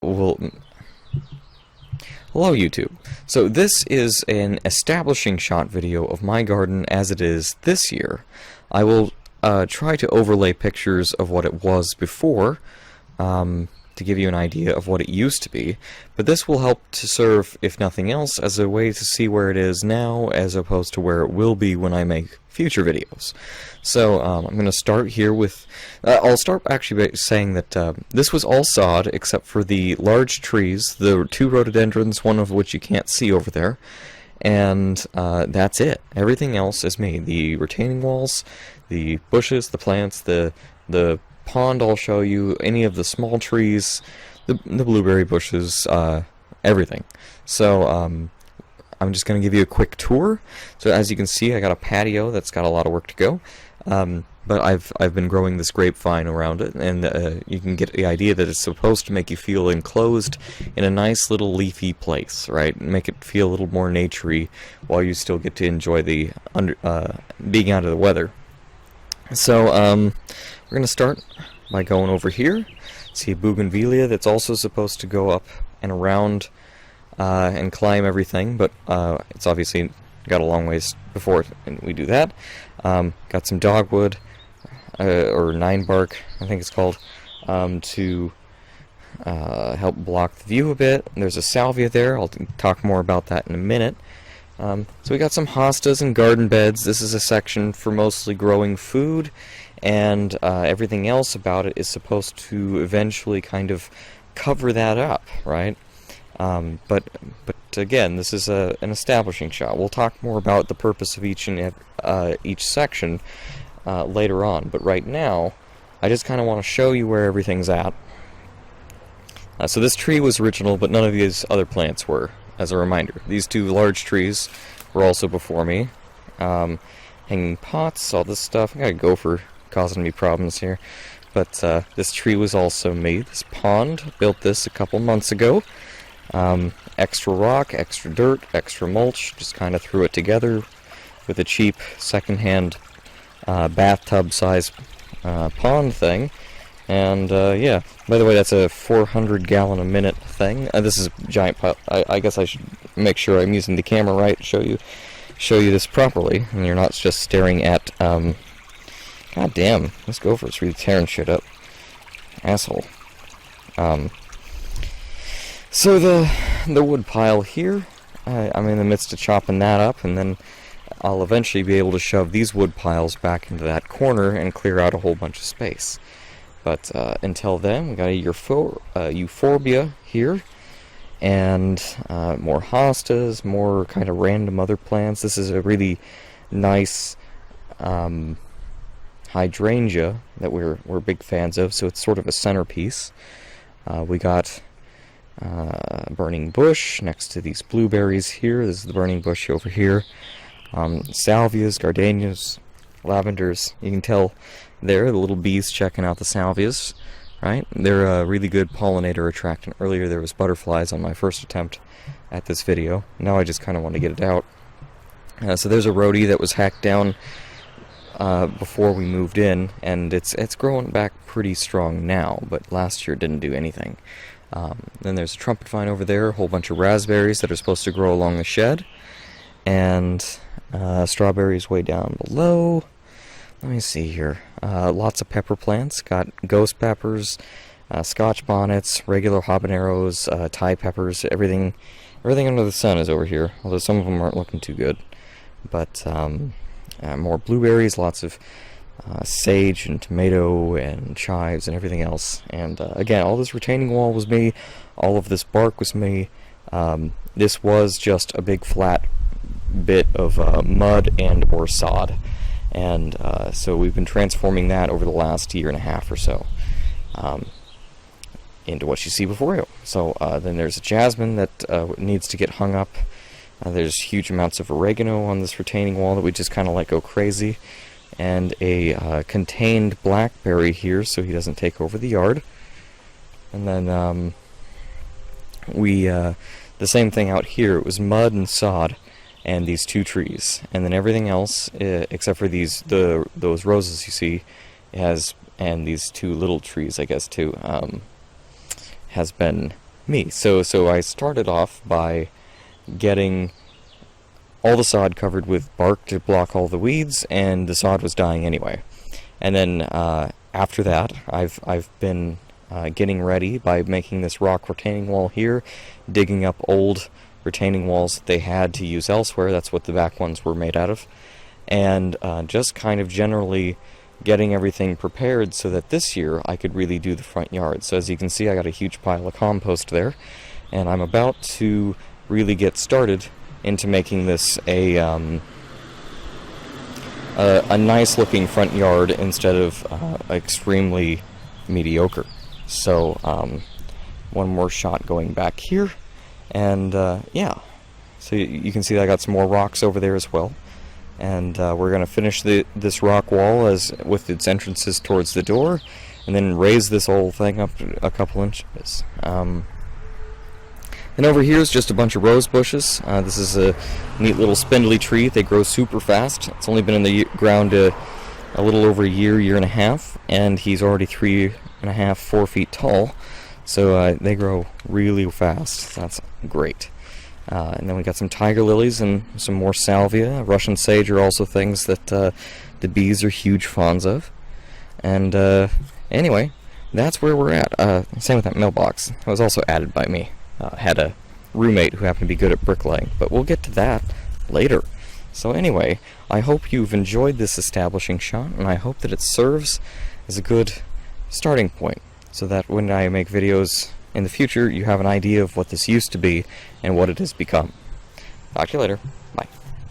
Well, hello YouTube. So this is an establishing shot video of my garden as it is this year. I will try to overlay pictures of what it was before, to give you an idea of what it used to be, but this will help to serve, if nothing else, as a way to see where it is now as opposed to where it will be when I make future videos. So I'm going to start here with, I'll start actually by saying that this was all sod except for the large trees, the two rhododendrons, one of which you can't see over there, and that's it. Everything else is me. The retaining walls, the bushes, the plants, the pond I'll show you, any of the small trees, the blueberry bushes, everything. So I'm just going to give you a quick tour. So as you can see, I got a patio that's got a lot of work to go, but I've been growing this grapevine around it, and you can get the idea that it's supposed to make you feel enclosed in a nice little leafy place, right? Make it feel a little more naturey while you still get to enjoy the being out of the weather. So we're going to start by going over here. See a bougainvillea that's also supposed to go up and around and climb everything, but it's obviously got a long ways before we do that. Got some dogwood, or 9-bark, I think it's called, to help block the view a bit. There's a salvia there. I'll talk more about that in a minute. So we got some hostas and garden beds. This is a section for mostly growing food, and everything else about it is supposed to eventually kind of cover that up, right? But again, this is an establishing shot. We'll talk more about the purpose of each section later on, but right now I just kind of want to show you where everything's at. So this tree was original, but none of these other plants were. As a reminder, these two large trees were also before me. Hanging pots, all this stuff. I got a gopher causing me problems here. But this tree was also me. This pond, built this a couple months ago. Extra rock, extra dirt, extra mulch. Just kind of threw it together with a cheap secondhand bathtub-size pond thing. And, yeah, by the way, that's a 400-gallon-a-minute thing. This is a giant pile. I guess I should make sure I'm using the camera right to show you this properly, and you're not just staring at, God damn, this gopher's really tearing shit up. Asshole. So the wood pile here, I'm in the midst of chopping that up, and then I'll eventually be able to shove these wood piles back into that corner and clear out a whole bunch of space. But until then, we got a euphorbia here, and more hostas, more kind of random other plants. This is a really nice hydrangea that we're big fans of, so it's sort of a centerpiece. We got a burning bush next to these blueberries here. This is the burning bush over here. Salvias, gardenias, lavenders. You can tell there, the little bees checking out the salvias, right? They're a really good pollinator attractant. Earlier there was butterflies on my first attempt at this video. Now I just kind of want to get it out. So there's a rhodie that was hacked down before we moved in, and it's growing back pretty strong now, but last year didn't do anything. Then there's a trumpet vine over there, a whole bunch of raspberries that are supposed to grow along the shed, and strawberries way down below. Let me see here. Lots of pepper plants. Got ghost peppers, scotch bonnets, regular habaneros, Thai peppers. Everything under the sun is over here. Although some of them aren't looking too good. But more blueberries, lots of sage and tomato and chives and everything else. And again, all this retaining wall was me. All of this bark was me. This was just a big flat bit of mud and or sod. And so we've been transforming that over the last year and a half or so into what you see before you. So then there's a jasmine that needs to get hung up. There's huge amounts of oregano on this retaining wall that we just kind of let go crazy. And a contained blackberry here so he doesn't take over the yard. And then the same thing out here. It was mud and sod and these two trees, and then everything else, except for those roses you see, and these two little trees, I guess, too, has been me. So I started off by getting all the sod covered with bark to block all the weeds, and the sod was dying anyway. And then after that, I've been getting ready by making this rock retaining wall here, digging up old retaining walls that they had to use elsewhere. That's what the back ones were made out of. And just kind of generally getting everything prepared so that this year I could really do the front yard. So as you can see, I got a huge pile of compost there, and I'm about to really get started into making this a nice looking front yard instead of extremely mediocre. So one more shot going back here, and yeah, so you can see that I got some more rocks over there as well, and we're going to finish this rock wall with its entrances towards the door, and then raise this whole thing up a couple inches. And over here is just a bunch of rose bushes. This is a neat little spindly tree. They grow super fast. It's only been in the ground a little over a year and a half, and he's already 3.5, 4 feet tall. So they grow really fast. That's great. And then we got some tiger lilies and some more salvia. Russian sage are also things that the bees are huge fans of. And anyway, that's where we're at. Same with that mailbox. It was also added by me. Had a roommate who happened to be good at bricklaying, but we'll get to that later. So anyway, I hope you've enjoyed this establishing shot, and I hope that it serves as a good starting point, so that when I make videos in the future, you have an idea of what this used to be and what it has become. Talk to you later. Bye.